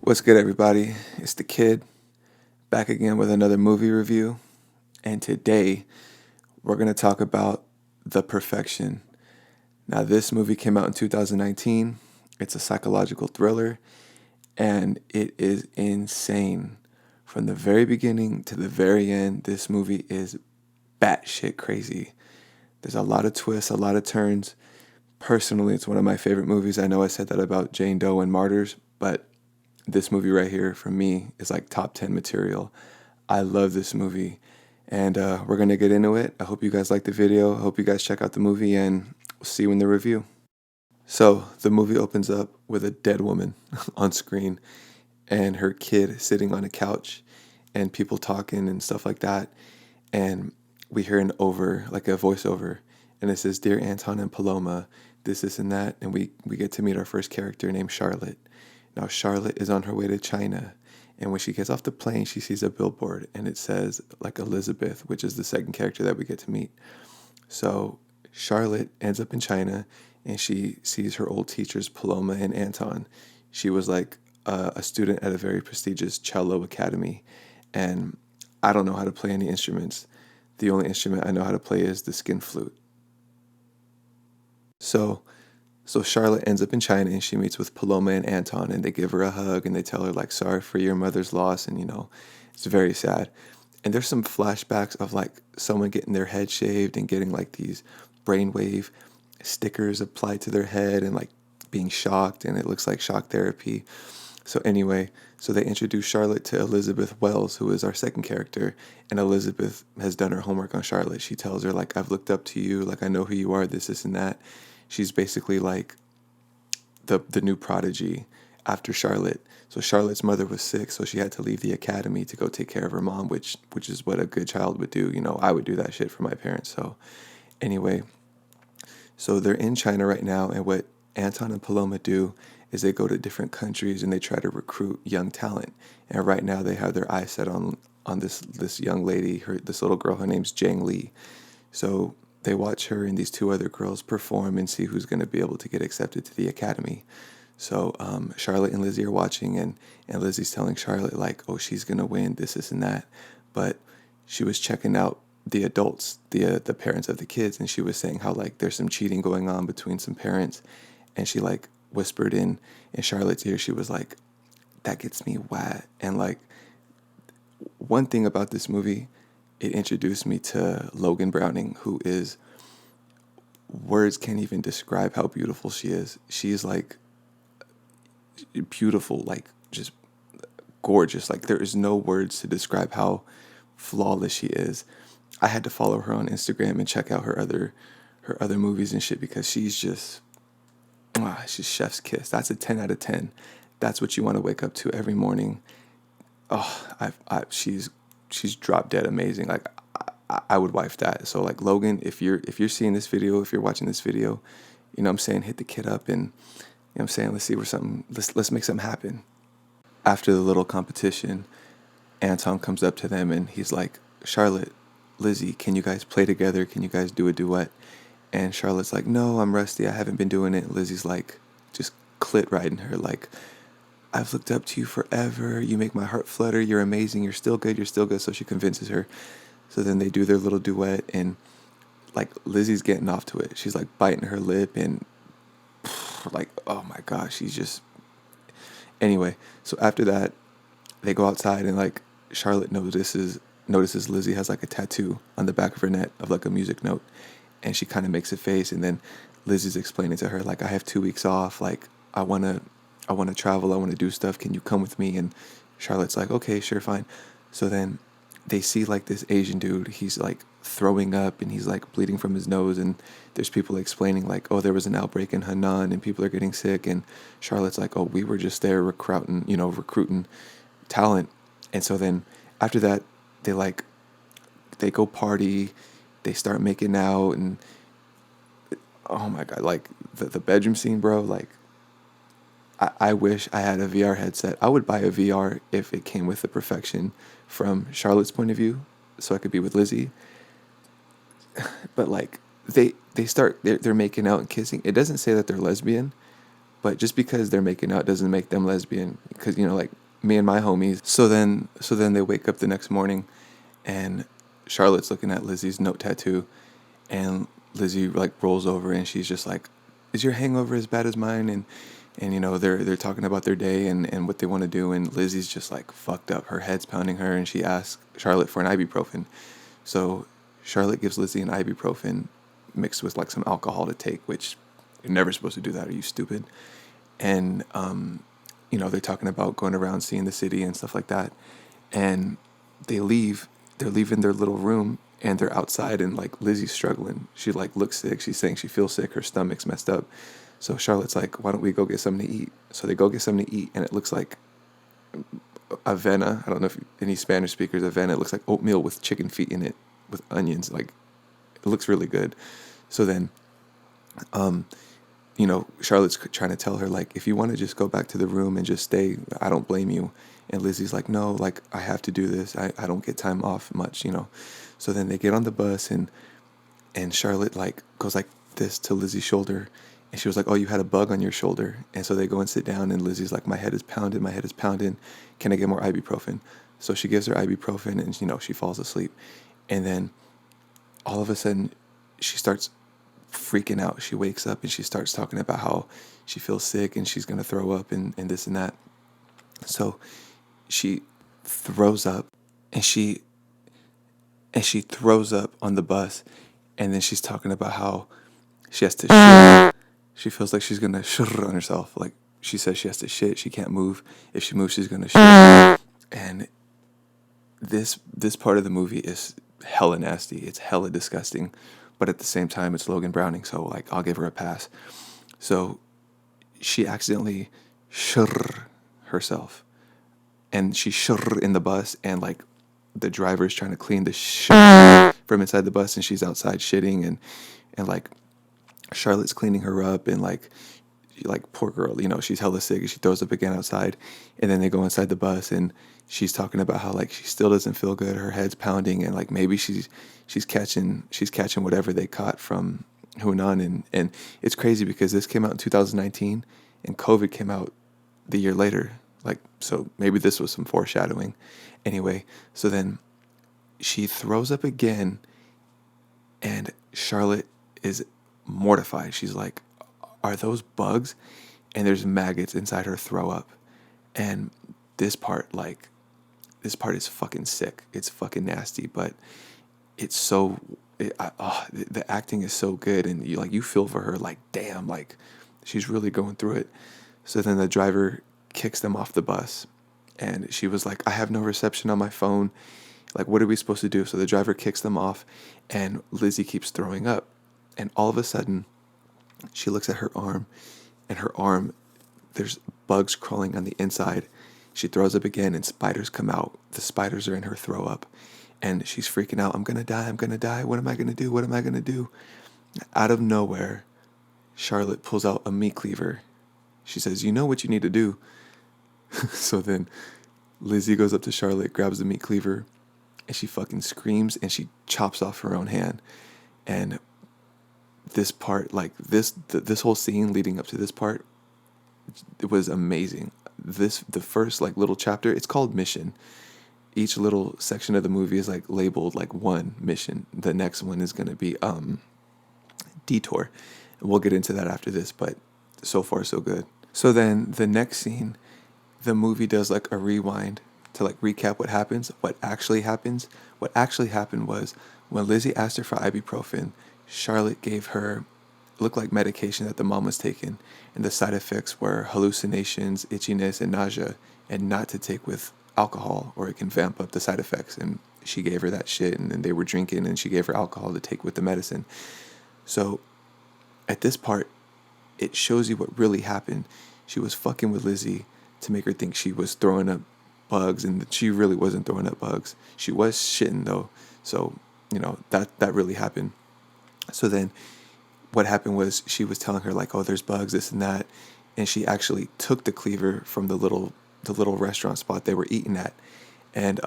What's good, everybody? It's the kid back again with another movie review. And today we're going to talk about ThePerfection. Now, this movie came out in 2019. It's a psychological thriller and it is insane. From the very beginning to the very end, this movie is batshit crazy. There's a lot of twists, a lot of turns. Personally, it's one of my favorite movies. I know I said that about Jane Doe and Martyrs, but this movie right here for me is like top 10 material. I love this movie and we're going to get into it. I hope you guys like the video. I hope you guys check out the movie and we'll see you in the review. So the movie opens up with a dead woman on screen and her kid sitting on a couch and people talking and stuff like that. And we hear a voiceover, and it says, "Dear Anton and Paloma, this and that." And we get to meet our first character named Charlotte. Now, Charlotte is on her way to China, and when she gets off the plane, she sees a billboard, and it says, like, Elizabeth, which is the second character that we get to meet. So Charlotte ends up in China, and she sees her old teachers, Paloma and Anton. She was like a student at a very prestigious cello academy, and I don't know how to play any instruments. The only instrument I know how to play is the skin flute. So Charlotte ends up in China and she meets with Paloma and Anton, and they give her a hug and they tell her, like, sorry for your mother's loss, and it's very sad. And there's some flashbacks of like someone getting their head shaved and getting like these brainwave stickers applied to their head and like being shocked, and it looks like shock therapy. So anyway, so they introduce Charlotte to Elizabeth Wells, who is our second character, and Elizabeth has done her homework on Charlotte. She tells her, like, I've looked up to you, like, I know who you are, this and that. She's basically like the new prodigy after Charlotte. So Charlotte's mother was sick, so she had to leave the academy to go take care of her mom, which is what a good child would do. I would do that shit for my parents. So anyway, so they're in China right now, and what Anton and Paloma do is they go to different countries and they try to recruit young talent. And right now they have their eyes set on this young lady, this little girl. Her name's Jang Lee. So they watch her and these two other girls perform and see who's going to be able to get accepted to the academy. So Charlotte and Lizzie are watching, and Lizzie's telling Charlotte, like, oh, she's going to win, this and that. But she was checking out the adults, the parents of the kids, and she was saying how, like, there's some cheating going on between some parents. And she, like, whispered in Charlotte's ear, she was like, that gets me wet. And, like, one thing about this movie, it introduced me to LoganBrowning, who is, words can't even describe how beautiful she is. She is like beautiful, like just gorgeous. Like, there is no words to describe how flawless she is. I had to follow her on Instagram and check out her other movies and shit, because she's just, she's chef's kiss. That's a 10 out of 10. That's what you want to wake up to every morning. Oh, she's drop dead amazing. Like, I would wife that. So, like, Logan, if you're seeing this video, if you're watching this video, what I'm saying, hit the kid up, and I'm saying, let's see let's make something happen. After the little competition, Anton comes up to them and he's like, Charlotte, Lizzie, can you guys play together? Can you guys do a duet? And Charlotte's like, no, I'm rusty, I haven't been doing it. Lizzie's like, just clit riding her, like, I've looked up to you forever. You make my heart flutter. You're amazing. You're still good. You're still good. So she convinces her. So then they do their little duet, and like Lizzie's getting off to it. She's like biting her lip and like, oh my gosh, she's just. Anyway, so after that, they go outside, and like Charlotte notices Lizzie has like a tattoo on the back of her neck of like a music note, and she kind of makes a face, and then Lizzie's explaining to her, like, I have 2 weeks off. Like, I want to travel. I want to do stuff. Can you come with me? And Charlotte's like, okay, sure, fine. So then they see like this Asian dude. He's like throwing up and he's like bleeding from his nose. And there's people explaining like, oh, there was an outbreak in Henan and people are getting sick. And Charlotte's like, oh, we were just there recruiting talent. And so then after that, they go party. They start making out, and oh my God, like the bedroom scene, bro, like, I wish I had a VR headset. I would buy a VR if it came with ThePerfection from Charlotte's point of view, so I could be with Lizzie. But like they're making out and kissing. It doesn't say that they're lesbian, But just because they're making out doesn't make them lesbian. Because, you know, like me and my homies. So then they wake up the next morning, and Charlotte's looking at Lizzie's note tattoo, and Lizzie like rolls over and she's just like, "Is your hangover as bad as mine?" And you know, they're talking about their day and what they want to do, and Lizzie's just like fucked up. Her head's pounding her, and she asks Charlotte for an ibuprofen. So Charlotte gives Lizzie an ibuprofen mixed with like some alcohol to take, which you're never supposed to do that. Are you stupid? And you know, they're talking about going around seeing the city and stuff like that. And they leave. They're leaving their little room, and they're outside, and like Lizzie's struggling. She like looks sick. She's saying she feels sick. Her stomach's messed up. So Charlotte's like, "Why don't we go get something to eat?" So they go get something to eat, and it looks like avena. I don't know if any Spanish speakers, avena. It looks like oatmeal with chicken feet in it with onions. Like, it looks really good. So then, you know, Charlotte's trying to tell her, like, if you want to just go back to the room and just stay, I don't blame you. And Lizzie's like, no, like, I have to do this. I don't get time off much, you know. So then they get on the bus, and Charlotte, like, goes like this to Lizzie's shoulder. And she was like, "Oh, you had a bug on your shoulder." And so they go and sit down, and Lizzie's like, my head is pounding. Can I get more ibuprofen? So she gives her ibuprofen, and, you know, she falls asleep. And then all of a sudden, she starts freaking out. She wakes up, and she starts talking about how she feels sick, and she's going to throw up, and this and that. So she throws up, and she throws up on the bus. And then she's talking about how she has to shit. She feels like she's going to shit on herself. Like, she says she has to shit. She can't move. If she moves, she's going to shit. And this part of the movie is hella nasty. It's hella disgusting. But at the same time, it's Logan Browning. So, like, I'll give her a pass. So she accidentally shur herself. And she shur in the bus. And, like, the driver's trying to clean the shit from inside the bus. And she's outside shitting. And like, Charlotte's cleaning her up, and like poor girl, you know, she's hella sick, and she throws up again outside. And then they go inside the bus, and she's talking about how like she still doesn't feel good, her head's pounding, and like maybe she's catching whatever they caught from Hunan. And it's crazy because this came out in 2019, and COVID came out the year later. Like, so maybe this was some foreshadowing. Anyway, so then she throws up again, and Charlotte is mortified. She's like, "Are those bugs?" And there's maggots inside her throw up. And this part is fucking sick. It's fucking nasty, but it's so the acting is so good, and you feel for her, like, damn, like she's really going through it. So then the driver kicks them off the bus, and she was like, "I have no reception on my phone. Like, what are we supposed to do?" So the driver kicks them off, and Lizzie keeps throwing up. And all of a sudden, she looks at her arm, and her arm, there's bugs crawling on the inside. She throws up again, and spiders come out. The spiders are in her throw up. And she's freaking out. I'm going to die. What am I going to do? Out of nowhere, Charlotte pulls out a meat cleaver. She says, "You know what you need to do." So then Lizzie goes up to Charlotte, grabs the meat cleaver, and she fucking screams, and she chops off her own hand. And this part, like this whole scene leading up to this part, it was amazing. The first like little chapter, it's called Mission. Each little section of the movie is like labeled like one mission. The next one is going to be Detour. We'll get into that after this, but so far so good. So then the next scene, the movie does like a rewind to like recap what happens. What actually happened was, when Lizzie asked her for ibuprofen, Charlotte gave her, looked like medication that the mom was taking, and the side effects were hallucinations, itchiness, and nausea, and not to take with alcohol or it can vamp up the side effects. And she gave her that shit, and then they were drinking, and she gave her alcohol to take with the medicine. So at this part, it shows you what really happened. She was fucking with Lizzie to make her think she was throwing up bugs, and she really wasn't throwing up bugs. She was shitting though. So, you know, that really happened. So then what happened was, she was telling her like, "Oh, there's bugs, this and that." And she actually took the cleaver from the little restaurant spot they were eating at. And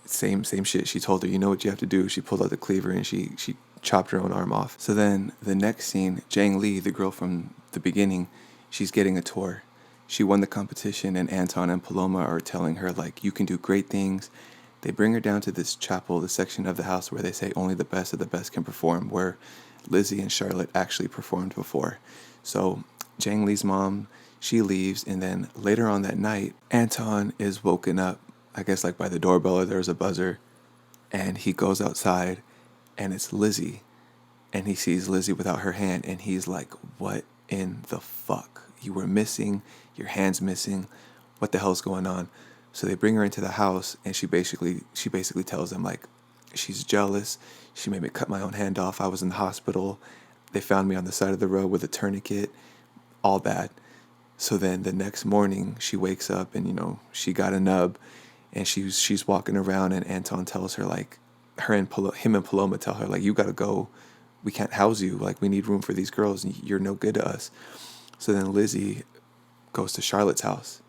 same shit. She told her, "You know what you have to do." She pulled out the cleaver, and she chopped her own arm off. So then the next scene, Jang Lee, the girl from the beginning, she's getting a tour. She won the competition, and Anton and Paloma are telling her, like, you can do great things. They bring her down to this chapel, the section of the house where they say only the best of the best can perform, where Lizzie and Charlotte actually performed before. So Jang Lee's mom, she leaves, and then later on that night, Anton is woken up, I guess like by the doorbell, or there's a buzzer, and he goes outside, and it's Lizzie, and he sees Lizzie without her hand, and he's like, what in the fuck? You were missing, your hand's missing, what the hell's going on? So they bring her into the house, and she basically tells them, like, she's jealous, she made me cut my own hand off, I was in the hospital, they found me on the side of the road with a tourniquet, all bad. So then the next morning she wakes up, and she got a nub, and she's walking around, and Anton tells her, like, him and Paloma tell her, like, you gotta go, we can't house you, like, we need room for these girls, and you're no good to us. So then Lizzie goes to Charlotte's house.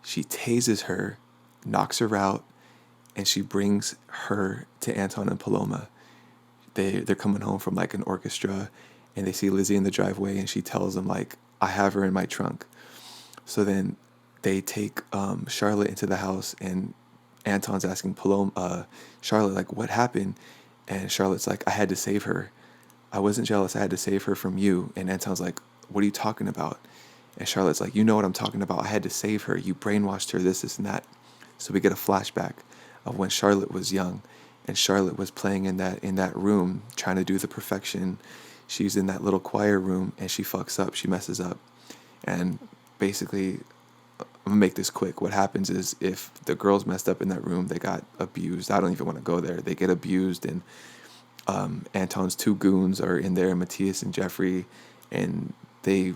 She tases her, knocks her out, and she brings her to Anton and Paloma. They're coming home from like an orchestra, and they see Lizzie in the driveway, and she tells them, like, I have her in my trunk. So then they take Charlotte into the house, and Anton's asking Charlotte, like, what happened? And Charlotte's like, I had to save her. I wasn't jealous, I had to save her from you. And Anton's like, what are you talking about? And Charlotte's like, you know what I'm talking about. I had to save her. You brainwashed her, this and that. So we get a flashback of when Charlotte was young, and Charlotte was playing in that room, trying to do ThePerfection. She's in that little choir room, and she fucks up. She messes up. And basically, I'm going to make this quick. What happens is, if the girls messed up in that room, they got abused. I don't even want to go there. They get abused, and Anton's two goons are in there, Matthias and Jeffrey, and they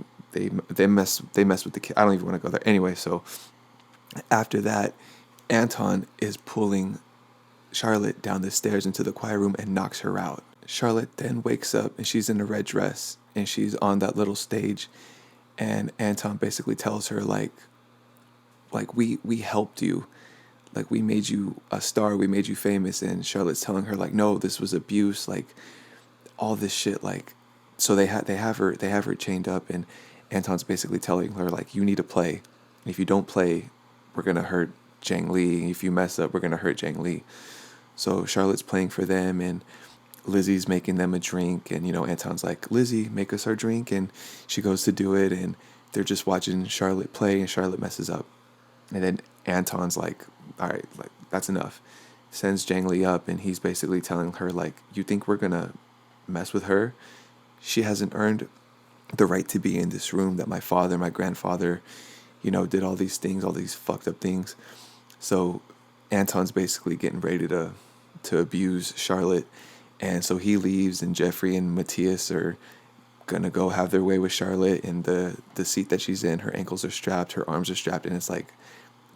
mess with the kid. I don't even want to go there. Anyway, so after that, Anton is pulling Charlotte down the stairs into the choir room and knocks her out. Charlotte then wakes up, and she's in a red dress, and she's on that little stage, and Anton basically tells her, like we helped you, like, we made you a star, we made you famous. And Charlotte's telling her, like, no, this was abuse, like, all this shit, like. So they have her chained up, and Anton's basically telling her, like, you need to play. If you don't play, we're gonna hurt Jang Lee. If you mess up, we're gonna hurt Jang Lee. So Charlotte's playing for them, and Lizzie's making them a drink, and Anton's like, Lizzie, make us our drink, and she goes to do it, and they're just watching Charlotte play, and Charlotte messes up. And then Anton's like, all right, like, that's enough. Sends Jang Lee up, and he's basically telling her, like, you think we're gonna mess with her? She hasn't earned the right to be in this room that my father, my grandfather, did all these things, all these fucked up things. So Anton's basically getting ready to abuse Charlotte. And so he leaves, and Jeffrey and Matthias are gonna go have their way with Charlotte. And the seat that she's in, her ankles are strapped, her arms are strapped, and it's like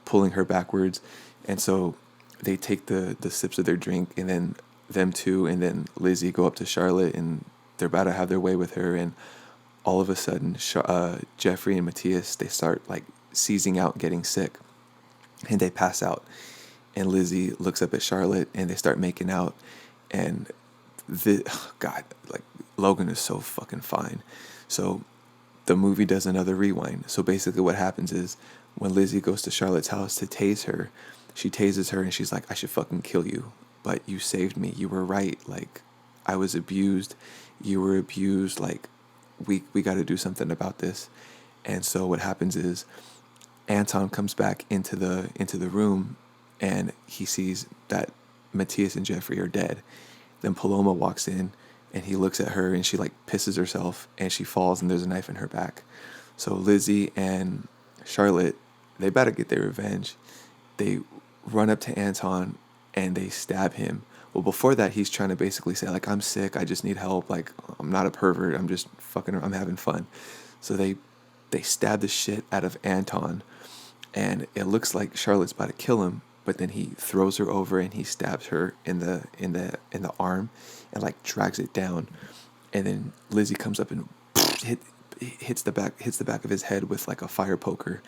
pulling her backwards. And so they take the sips of their drink, and then them two and then Lizzie go up to Charlotte, and they're about to have their way with her. And all of a sudden, Jeffrey and Matthias, they start like seizing out, getting sick, and they pass out. And Lizzie looks up at Charlotte, and they start making out. And God, like, Logan is so fucking fine. So the movie does another rewind. So basically what happens is, when Lizzie goes to Charlotte's house to tase her, she tases her, and she's like, I should fucking kill you, but you saved me. You were right. Like, I was abused. You were abused. Like, we got to do something about this. And so what happens is, Anton comes back into the room, and he sees that Matthias and Jeffrey are dead. Then Paloma walks in, and he looks at her, and she like pisses herself, and she falls, and there's a knife in her back. So Lizzie and Charlotte, they better get their revenge. They run up to Anton, and they stab him. Well, before that, he's trying to basically say, like, I'm sick, I just need help, like, I'm not a pervert, I'm just fucking, I'm having fun. So they stab the shit out of Anton, and it looks like Charlotte's about to kill him, but then he throws her over, and he stabs her in the arm, and like drags it down. And then Lizzie comes up and hits the back of his head with like a fire poker,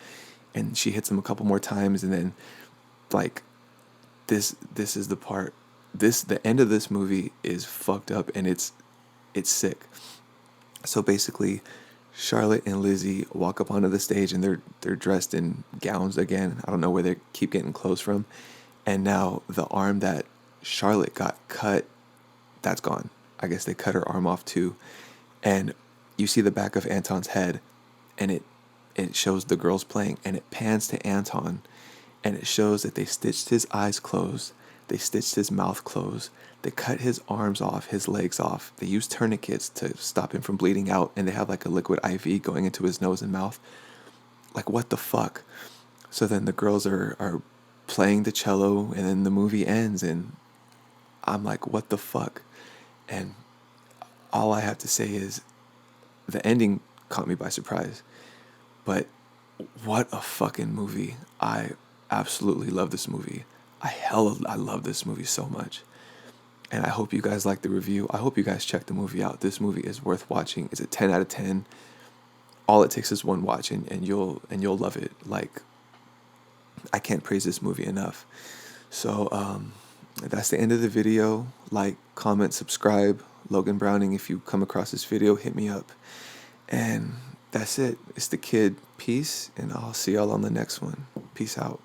and she hits him a couple more times. And then, like, this is the part, the end of this movie is fucked up, and it's sick. So basically, Charlotte and Lizzie walk up onto the stage, and they're dressed in gowns again. I don't know where they keep getting clothes from. And now the arm that Charlotte got cut, that's gone. I guess they cut her arm off too. And you see the back of Anton's head, and it shows the girls playing, and it pans to Anton, and it shows that they stitched his eyes closed, they stitched his mouth closed, they cut his arms off, his legs off, they used tourniquets to stop him from bleeding out, and they have like a liquid IV going into his nose and mouth. Like, what the fuck? So then the girls are playing the cello, and then the movie ends, and I'm like, what the fuck? And all I have to say is the ending caught me by surprise. But what a fucking movie. I absolutely love this movie. I love this movie so much. And I hope you guys like the review. I hope you guys check the movie out. This movie is worth watching. It's a 10 out of 10. All it takes is one watch, and you'll love it. Like, I can't praise this movie enough. So that's the end of the video. Like, comment, subscribe. LoganBrowning, if you come across this video, hit me up. And that's it. It's the kid. Peace, and I'll see y'all on the next one. Peace out.